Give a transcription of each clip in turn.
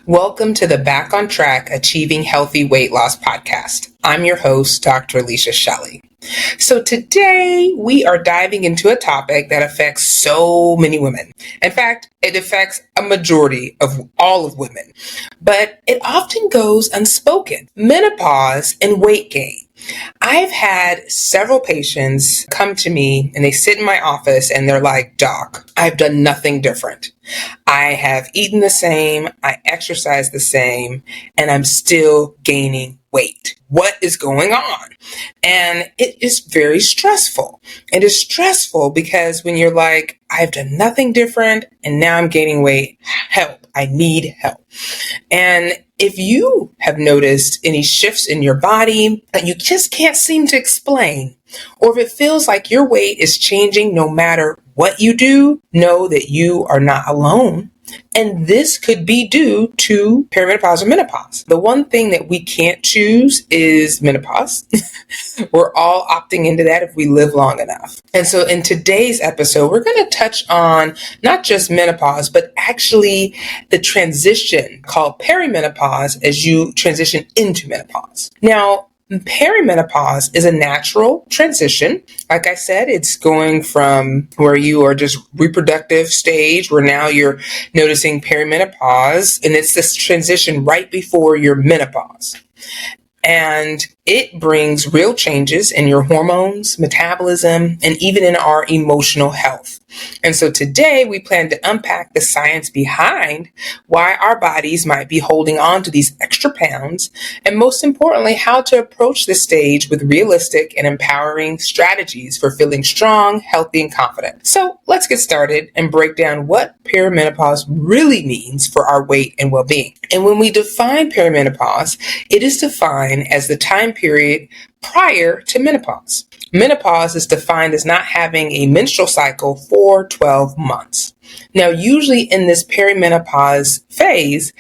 Welcome to the Back on Track Achieving Healthy Weight Loss podcast. I'm your host, Dr. Alicia Shelley. So today we are diving into a topic that affects so many women. In fact, it affects a majority of all of women, but it often goes unspoken. Menopause and weight gain. I've had several patients come to me and they sit in my office and they're like, Doc, I've done nothing different. I have eaten the same, I exercise the same, and I'm still gaining weight. What is going on? And it is very stressful. It is stressful because when you're like, I've done nothing different and now I'm gaining weight, help. I need help. And if you have noticed any shifts in your body that you just can't seem to explain, or if it feels like your weight is changing no matter what you do, know that you are not alone. And this could be due to perimenopause or menopause. The one thing that we can't choose is menopause. We're all opting into that if we live long enough. And so in today's episode, we're going to touch on not just menopause, but actually the transition called perimenopause as you transition into menopause. Now, perimenopause is a natural transition. Like I said, it's going from where you are just reproductive stage, where now you're noticing perimenopause, and it's this transition right before your menopause. And it brings real changes in your hormones, metabolism, and even in our emotional health. And so today we plan to unpack the science behind why our bodies might be holding on to these extra pounds, and most importantly, how to approach this stage with realistic and empowering strategies for feeling strong, healthy, and confident. So let's get started and break down what perimenopause really means for our weight and well-being. And when we define perimenopause, it is defined as the time period prior to menopause. Menopause is defined as not having a menstrual cycle for 12 months. Now, usually in this perimenopause phase,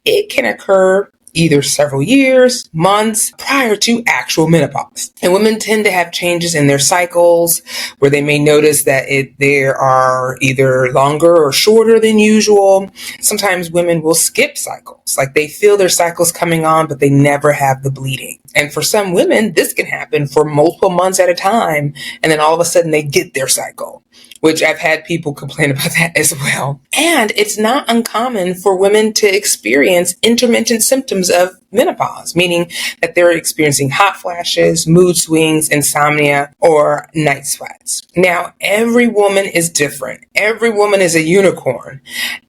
it can occur either several years, months prior to actual menopause. And women tend to have changes in their cycles where they may notice that they are either longer or shorter than usual. Sometimes women will skip cycles, like they feel their cycles coming on, but they never have the bleeding. And for some women, this can happen for multiple months at a time. And then all of a sudden they get their cycle, which I've had people complain about that as well. And it's not uncommon for women to experience intermittent symptoms of menopause, meaning that they're experiencing hot flashes, mood swings, insomnia, or night sweats. Now, every woman is different. Every woman is a unicorn.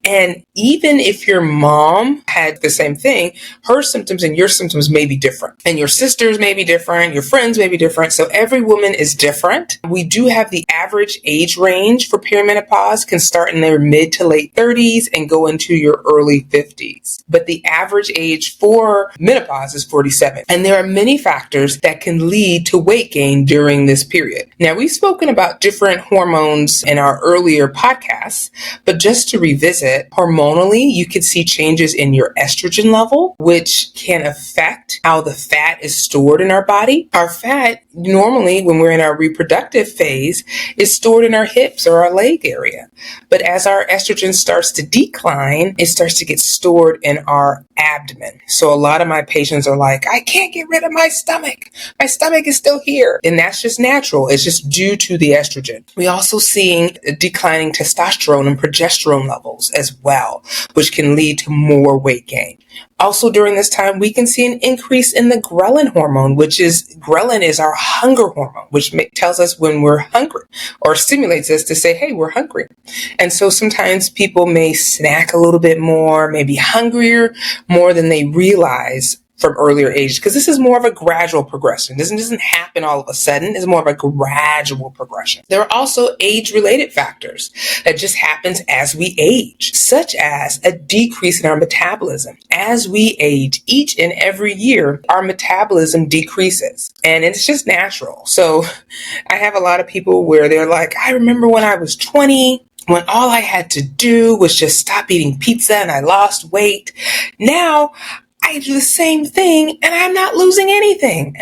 And even if your mom had the same thing, her symptoms and your symptoms may be different. And your sisters may be different. Your friends may be different. So every woman is different. We do have the average age range for perimenopause can start in their mid to late 30s and go into your early 50s. But the average age for menopause is 47. And there are many factors that can lead to weight gain during this period. Now, we've spoken about different hormones in our earlier podcasts, but just to revisit, hormonally, you can see changes in your estrogen level, which can affect how the fat is stored in our body. Our fat, normally, when we're in our reproductive phase, is stored in our hips or our leg area. But as our estrogen starts to decline, it starts to get stored in our abdomen. So a lot of my patients are like, I can't get rid of my stomach. My stomach is still here. And that's just natural. It's just due to the estrogen. We also seeing declining testosterone and progesterone levels as well, which can lead to more weight gain. Also during this time, we can see an increase in the ghrelin hormone, ghrelin is our hunger hormone, which tells us when we're hungry or stimulates us to say, hey, we're hungry. And so sometimes people may snack a little bit more, maybe hungrier more than they realize from earlier age, because this is more of a gradual progression. This doesn't happen all of a sudden. It's more of a gradual progression. There are also age-related factors that just happens as we age, such as a decrease in our metabolism. As we age, each and every year, our metabolism decreases, and it's just natural. So I have a lot of people where they're like, I remember when I was 20, when all I had to do was just stop eating pizza and I lost weight. Now I do the same thing and I'm not losing anything.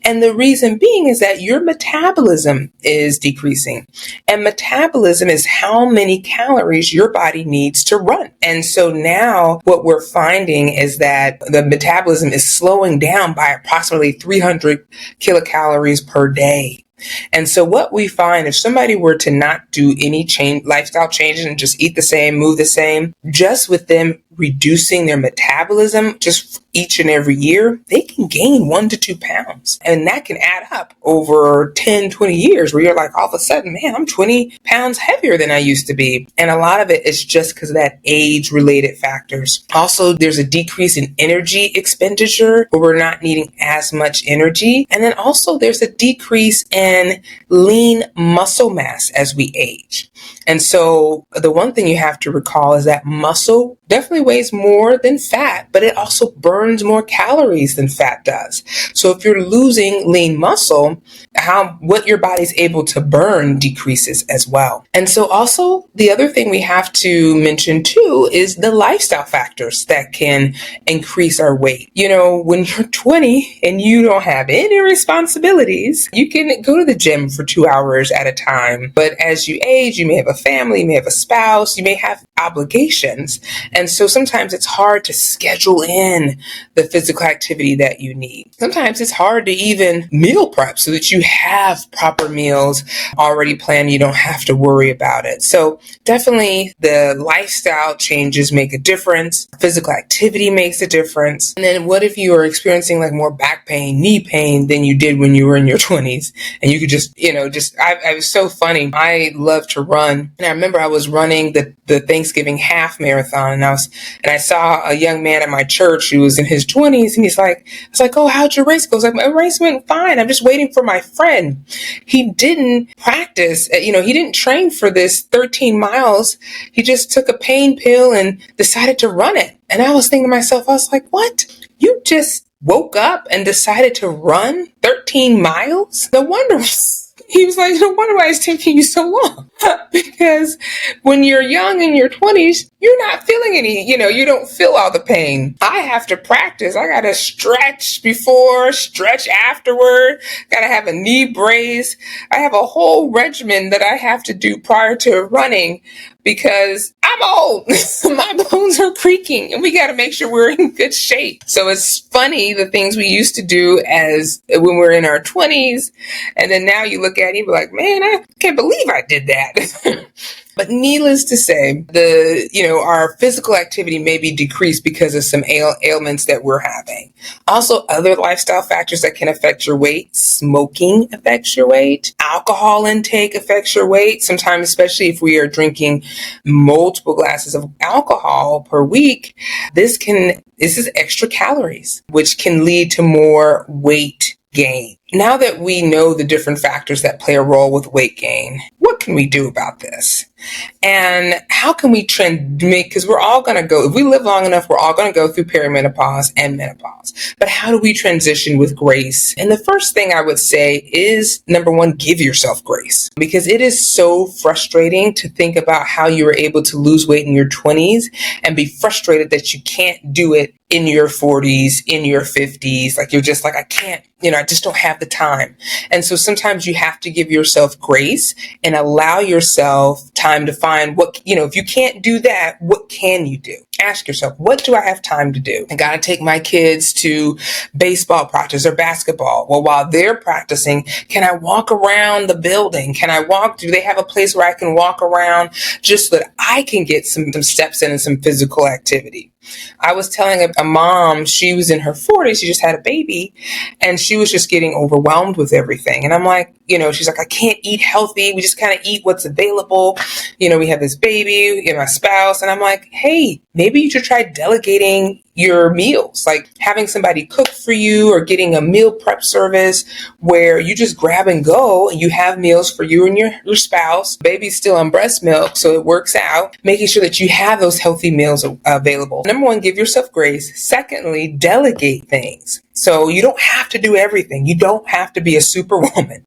And the reason being is that your metabolism is decreasing. And metabolism is how many calories your body needs to run. And so now what we're finding is that the metabolism is slowing down by approximately 300 kilocalories per day. And so what we find, if somebody were to not do any lifestyle changes and just eat the same, move the same, just with them reducing their metabolism just each and every year, they can gain 1 to 2 pounds. And that can add up over 10, 20 years where you're like, all of a sudden, man, I'm 20 pounds heavier than I used to be. And a lot of it is just because of that age-related factors. Also, there's a decrease in energy expenditure where we're not needing as much energy. And then also there's a decrease in lean muscle mass as we age. And so the one thing you have to recall is that muscle definitely weighs more than fat, but it also burns more calories than fat does. So if you're losing lean muscle, what your body's able to burn decreases as well. And so also the other thing we have to mention too is the lifestyle factors that can increase our weight. You know, when you're 20 and you don't have any responsibilities, you can go to the gym for 2 hours at a time. But as you age, you may have a family, you may have a spouse, you may have obligations. And so sometimes it's hard to schedule in the physical activity that you need. Sometimes it's hard to even meal prep so that you have proper meals already planned. You don't have to worry about it. So definitely the lifestyle changes make a difference. Physical activity makes a difference. And then what if you are experiencing like more back pain, knee pain than you did when you were in your 20s? And you could I was so funny. I love to run. And I remember I was running the Thanksgiving half marathon, and I saw a young man at my church who was in his 20s, and I was like, oh, how'd your race go? I was like, my race went fine. I'm just waiting for my friend. He didn't practice, he didn't train for this 13 miles. He just took a pain pill and decided to run it. And I was thinking to myself, I was like, what? You just woke up and decided to run 13 miles? No wonder. He was like, no wonder why it's taking you so long. Because when you're young in your 20s, you're not feeling you don't feel all the pain. I have to practice. I got to stretch before, stretch afterward, got to have a knee brace. I have a whole regimen that I have to do prior to running because I'm old. My bones are creaking and we got to make sure we're in good shape. So it's funny the things we used to do as when we're in our 20s. And then now you look at it and you're like, man, I can't believe I did that. But needless to say, our physical activity may be decreased because of some ailments that we're having. Also, other lifestyle factors that can affect your weight. Smoking affects your weight. Alcohol intake affects your weight. Sometimes, especially if we are drinking multiple glasses of alcohol per week, this is extra calories, which can lead to more weight gain. Now that we know the different factors that play a role with weight gain, what can we do about this? And how can we because we're all going to go, if we live long enough, we're all going to go through perimenopause and menopause. But how do we transition with grace? And the first thing I would say is, number one, give yourself grace, because it is so frustrating to think about how you were able to lose weight in your 20s and be frustrated that you can't do it in your 40s, in your 50s. Like you're just like, I can't, I just don't have the time. And so sometimes you have to give yourself grace and allow yourself time to find if you can't do that, what can you do? Ask yourself, what do I have time to do? I got to take my kids to baseball practice or basketball. Well, while they're practicing, can I walk around the building? Do they have a place where I can walk around just so that I can get some steps in and some physical activity? I was telling a mom, she was in her 40s, she just had a baby, and she was just getting overwhelmed with everything. And I'm like, she's like, I can't eat healthy. We just kind of eat what's available. We have this baby, my spouse. And I'm like, hey, maybe you should try delegating your meals, like having somebody cook for you or getting a meal prep service where you just grab and go and you have meals for you and your spouse. Baby's still on breast milk, so it works out, making sure that you have those healthy meals available. Number one, give yourself grace. Secondly, delegate things. So you don't have to do everything. You don't have to be a superwoman.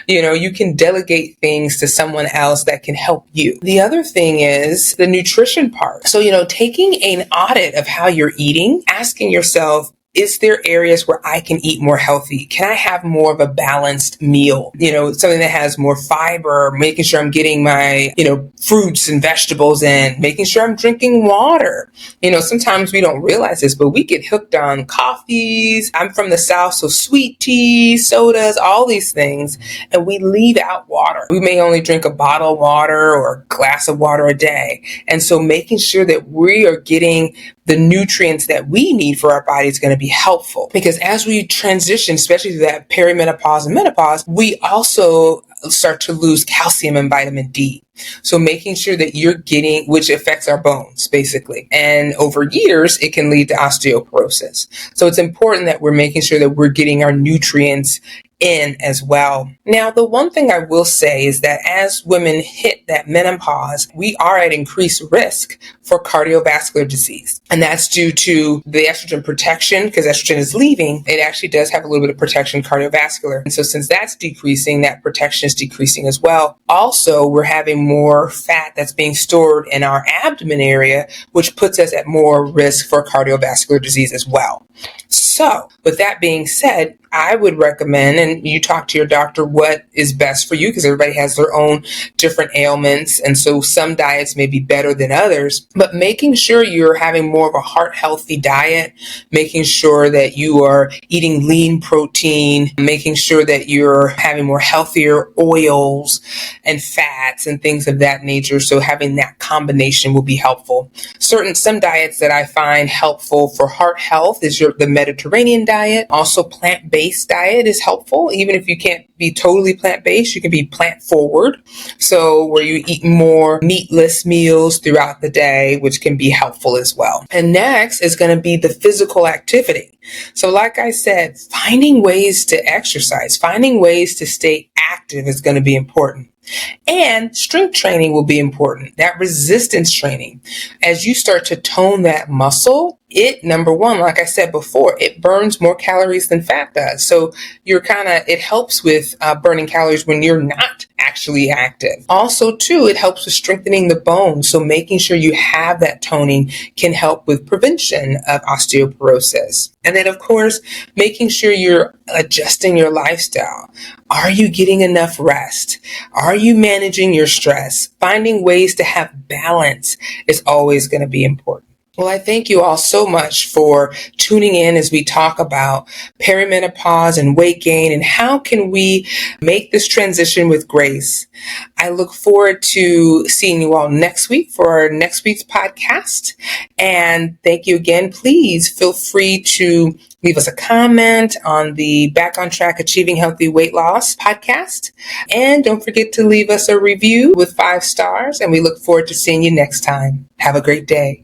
You can delegate things to someone else that can help you. The other thing is the nutrition part. So, taking an audit of how you're eating, asking yourself, is there areas where I can eat more healthy? Can I have more of a balanced meal? Something that has more fiber, making sure I'm getting my, fruits and vegetables in, making sure I'm drinking water. Sometimes we don't realize this, but we get hooked on coffees. I'm from the South, so sweet teas, sodas, all these things, and we leave out water. We may only drink a bottle of water or a glass of water a day. And so making sure that we are getting the nutrients that we need for our body is going to be helpful, because as we transition, especially to that perimenopause and menopause, we also start to lose calcium and vitamin D. So making sure that you're getting, which affects our bones basically. And over years, it can lead to osteoporosis. So it's important that we're making sure that we're getting our nutrients in as well. Now, the one thing I will say is that as women hit that menopause, we are at increased risk for cardiovascular disease. And that's due to the estrogen protection, because estrogen is leaving. It actually does have a little bit of protection cardiovascular. And so since that's decreasing, that protection is decreasing as well. Also, we're having more fat that's being stored in our abdomen area, which puts us at more risk for cardiovascular disease as well. So with that being said, I would recommend, and you talk to your doctor what is best for you, because everybody has their own different ailments. And so some diets may be better than others, but making sure you're having more of a heart healthy diet, making sure that you are eating lean protein, making sure that you're having more healthier oils and fats and things of that nature. So having that combination will be helpful. Some diets that I find helpful for heart health is the Mediterranean diet. Also, plant-based diet is helpful. Even if you can't be totally plant-based, you can be plant-forward. So where you eat more meatless meals throughout the day, which can be helpful as well. And next is going to be the physical activity. So like I said, finding ways to exercise, finding ways to stay active is going to be important. And strength training will be important. That resistance training. As you start to tone that muscle, number one, like I said before, it burns more calories than fat does. So it helps with burning calories when you're not actually active. Also, too, it helps with strengthening the bones. So making sure you have that toning can help with prevention of osteoporosis. And then, of course, making sure you're adjusting your lifestyle. Are you getting enough rest? Are you managing your stress? Finding ways to have balance is always going to be important. Well, I thank you all so much for tuning in as we talk about perimenopause and weight gain and how can we make this transition with grace. I look forward to seeing you all next week for our next week's podcast. And thank you again. Please feel free to leave us a comment on the Back on Track Achieving Healthy Weight Loss podcast. And don't forget to leave us a review with 5 stars. And we look forward to seeing you next time. Have a great day.